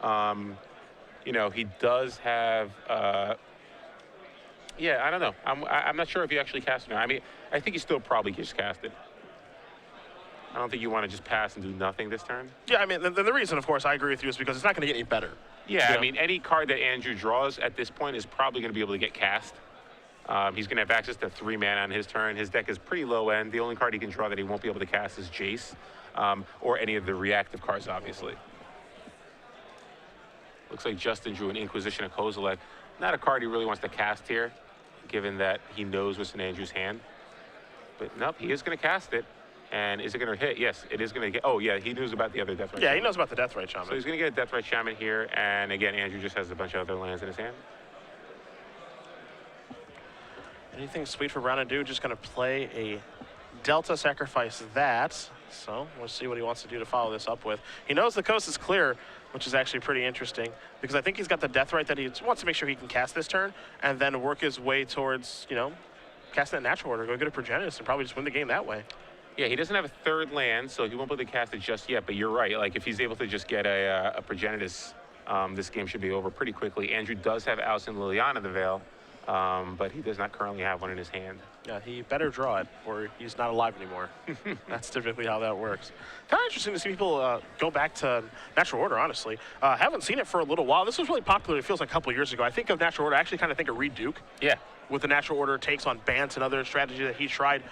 You know, he does have. Yeah, I don't know. I'm not sure if he actually cast it. I mean, I think he still probably just cast it. I don't think you want to just pass and do nothing this turn. Yeah, I mean, the reason, of course, I agree with you is because it's not going to get any better. Yeah, I mean, any card that Andrew draws at this point is probably going to be able to get cast. He's going to have access to 3 mana on his turn. His deck is pretty low end. The only card he can draw that he won't be able to cast is Jace, or any of the reactive cards, obviously. Looks like Justin drew an Inquisition of Kozilek. Not a card he really wants to cast here, given that he knows what's in Andrew's hand. But nope, he is going to cast it. And is it going to hit? Yes, it is going to get. Oh, yeah, he knows about the other Deathrite. Yeah, he knows about the Deathrite Shaman. So he's going to get a Deathrite Shaman here. And again, Andrew just has a bunch of other lands in his hand. Anything sweet for Brown to do? Just going to play a Delta, sacrifice that. So we'll see what he wants to do to follow this up with. He knows the coast is clear, which is actually pretty interesting, because I think he's got the Deathrite that he wants to make sure he can cast this turn, and then work his way towards, you know, casting that natural order, go get a Progenitus, and probably just win the game that way. Yeah, he doesn't have a 3rd land, so he won't be able to cast it just yet, but you're right. Like, if he's able to just get a Progenitus, this game should be over pretty quickly. Andrew does have Alcyn Liliana the Veil, but he does not currently have one in his hand. Yeah, he better draw it, or he's not alive anymore. That's typically how that works. Kind of interesting to see people go back to Natural Order, honestly. Haven't seen it for a little while. This was really popular, it feels like a couple years ago. I think of Natural Order, I actually kind of think of Reed Duke. Yeah. With the Natural Order takes on Bant and other strategy that he tried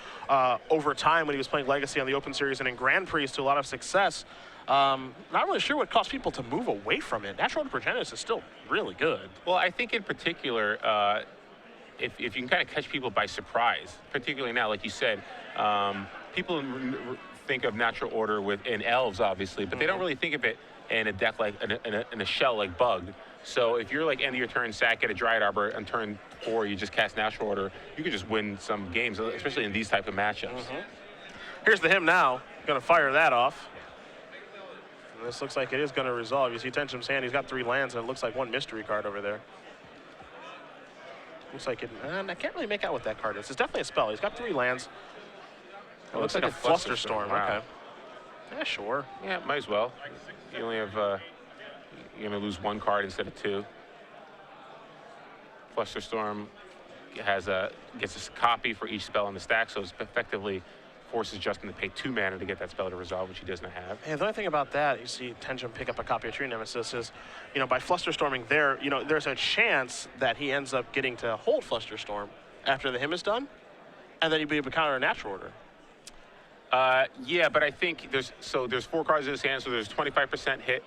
over time when he was playing Legacy on the Open Series and in Grand Prix to a lot of success. Not really sure what caused people to move away from it. Natural Order Progenitus is still really good. Well, I think in particular, if you can kind of catch people by surprise, particularly now, like you said, people think of Natural Order in Elves, obviously, but they don't really think of it in a deck like, in a shell like Bug. So if you're like end of your turn, sack, get a Dryad Arbor, and turn 4, you just cast Natural Order, you can just win some games, especially in these type of matchups. Here's the him now. Going to fire that off. And this looks like it is going to resolve. You see Tenjum's hand, he's got 3 lands, and it looks like 1 mystery card over there. Looks like it, and I can't really make out what that card is. It's definitely a spell. He's got 3 lands. It looks like a Flusterstorm. Wow. Okay. Yeah, sure. Yeah, might as well. You only have, you're going to lose 1 card instead of 2. Flusterstorm gets a copy for each spell on the stack, so it's effectively forces Justin to pay 2 mana to get that spell to resolve, which he does not have. Yeah, the only thing about that, you see Tenjum pick up a copy of Tree Nemesis, is, you know, by Flusterstorming there, you know, there's a chance that he ends up getting to hold Flusterstorm after the him is done, and then he'd be able to counter a Natural Order. Yeah, but I think there's 4 cards in his hand, so there's 25%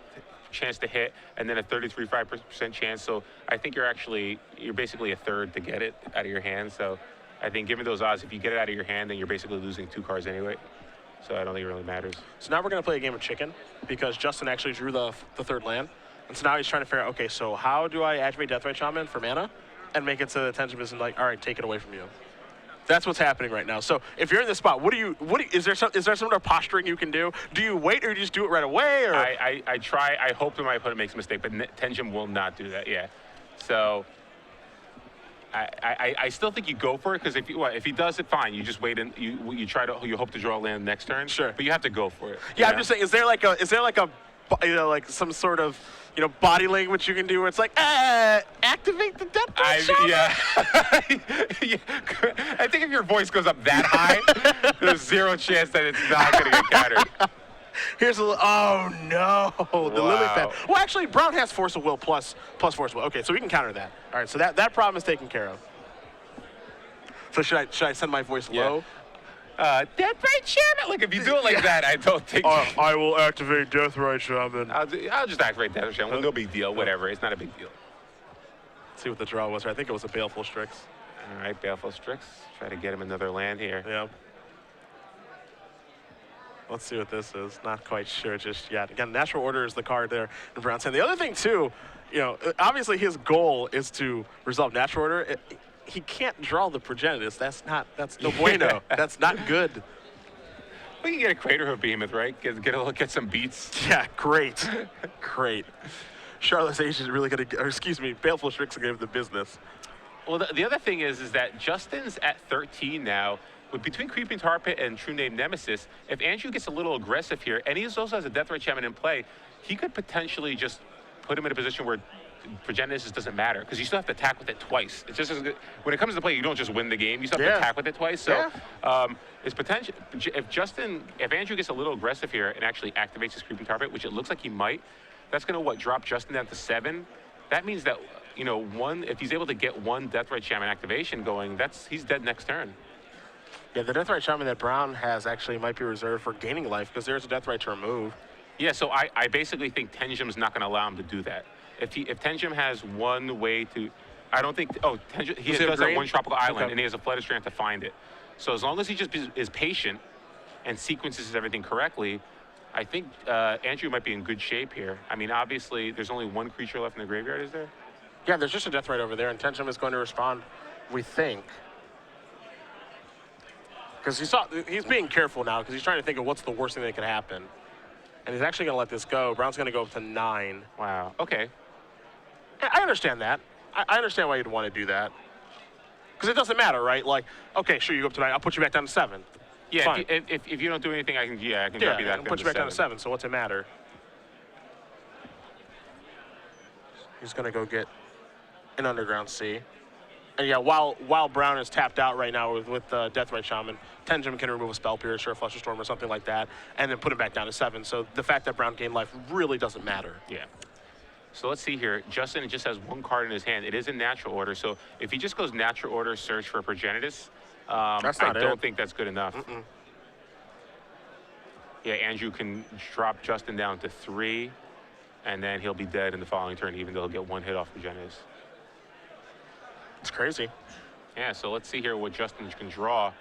chance to hit, and then a 33.5% chance. So I think you're basically a third to get it out of your hand. So I think given those odds, if you get it out of your hand, then you're basically losing 2 cards anyway. So I don't think it really matters. So now we're going to play a game of chicken, because Justin actually drew the 3rd land. And so now he's trying to figure out, okay, so how do I activate Deathrite Shaman for mana and make it so the Tenjum isn't like, all right, take it away from you. That's what's happening right now. So if you're in this spot, is there some sort of posturing you can do? Do you wait, or you just do it right away? Or I try. I hope that my opponent makes a mistake, but Tenjum will not do that. Yeah. So I still think you go for it, because if he does it, fine. You just wait and you hope to draw a land next turn. Sure. But you have to go for it. Yeah, I'm just saying. Is there like a you know, like some sort of, you know, body language you can do where it's like, activate the Deathrite Shaman? Yeah. I think if your voice goes up that high, there's 0 chance that it's not going to get countered. Here's a oh no, the Lily Fan. Well, actually, Brown has Force of Will plus Force of Will. Okay, so we can counter that. All right, so that problem is taken care of. So should I send my voice low? Deathrite Shaman. Like, if you do it like that, I don't think. I will activate Deathrite Shaman. I'll just activate Deathrite Shaman. No big deal. Whatever. It's not a big deal. Let's see what the draw was. I think it was a Baleful Strix. All right, Baleful Strix. Try to get him another land here. Yeah. Let's see what this is. Not quite sure just yet. Again, Natural Order is the card there in Brown's hand. The other thing, too, you know, obviously his goal is to resolve Natural Order. He can't draw the Progenitus. That's no bueno. That's not good. We can get a Craterhoof Behemoth, right? Get some beats. Yeah, great. Great. Charlotte's Agent is really going to, or excuse me, Baleful Strix will give the business. Well, the other thing is that Justin's at 13 now. Between Creeping Tar Pit and True Name Nemesis, if Andrew gets a little aggressive here, and he also has a Deathrite Shaman in play, he could potentially just put him in a position where Progenitus doesn't matter, because you still have to attack with it twice. It's just when it comes to play, you don't just win the game. You still have to attack with it twice. So it's potential. If Andrew gets a little aggressive here and actually activates his creeping target, which it looks like he might, that's going to drop Justin down to 7. That means that if he's able to get one Deathrite Shaman activation going, he's dead next turn. Yeah, the Deathrite Shaman that Brown has actually might be reserved for gaining life, because there's a Deathrite to remove. Yeah, so I basically think Tenjum's not going to allow him to do that. If Tenjum has one way to, I don't think. Oh, Tenjum, he does have one tropical island, and he has a Flooded Strand to find it. So as long as he just is patient and sequences everything correctly, I think Andrew might be in good shape here. I mean, obviously, there's only one creature left in the graveyard, is there? Yeah, there's just a Deathrite over there, and Tenjum is going to respond, we think. Because he's being careful now, because he's trying to think of what's the worst thing that could happen. And he's actually going to let this go. Brown's going to go up to 9. Wow, okay. I understand that. I understand why you'd want to do that. Because it doesn't matter, right? Like, okay, sure, you go up to 9. I'll put you back down to 7. Yeah, if you don't do anything, I can drop you back down to 7. Put you back down to 7, so what's it matter? He's going to go get an Underground Sea. And yeah, while Brown is tapped out right now with Deathrite Shaman, Tenjum can remove a Spell Pierce or a Fluster Storm or something like that, and then put him back down to 7. So the fact that Brown gained life really doesn't matter. Yeah. So let's see here. Justin just has one card in his hand. It is in natural order. So if he just goes natural order, search for a Progenitus, I don't think that's good enough. Yeah, Andrew can drop Justin down to 3, and then he'll be dead in the following turn, even though he'll get one hit off Progenitus. It's crazy. Yeah, so let's see here what Justin can draw.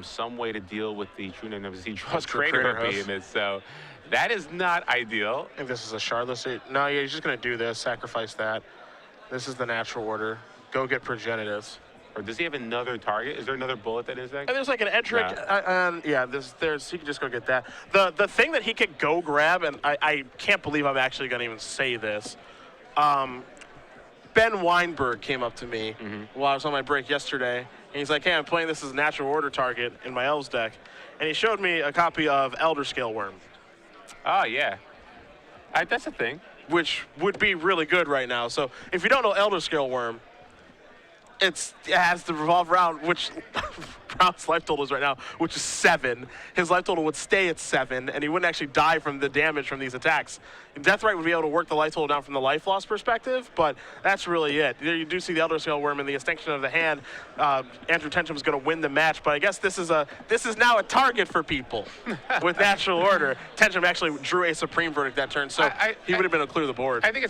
Some way to deal with the True Name Numbers. He draws Crater Behemoth, so that is not ideal. I think this is a Shardless. No, yeah, he's just going to do this, sacrifice that. This is the natural order. Go get Progenitus. Or does he have another target? Is there another bullet that is there? And there's like an Edric. He can just go get that. The thing that he could go grab, and I can't believe I'm actually going to even say this. Ben Weinberg came up to me while I was on my break yesterday, and he's like, hey, I'm playing this as a natural order target in my Elves deck. And he showed me a copy of Elder Scale Worm. Oh, yeah. That's a thing. Which would be really good right now. So if you don't know Elder Scale Worm, it has to revolve around which Brown's life total is right now, which is 7. His life total would stay at 7, and he wouldn't actually die from the damage from these attacks. Deathrite would be able to work the life total down from the life loss perspective, but that's really it. There you do see the Elder Scale Worm and the extinction of the hand. Andrew Tenjum is going to win the match, but I guess this is now a target for people with natural order. Tenjum actually drew a Supreme Verdict that turn, so he would have been able to clear the board. I think it's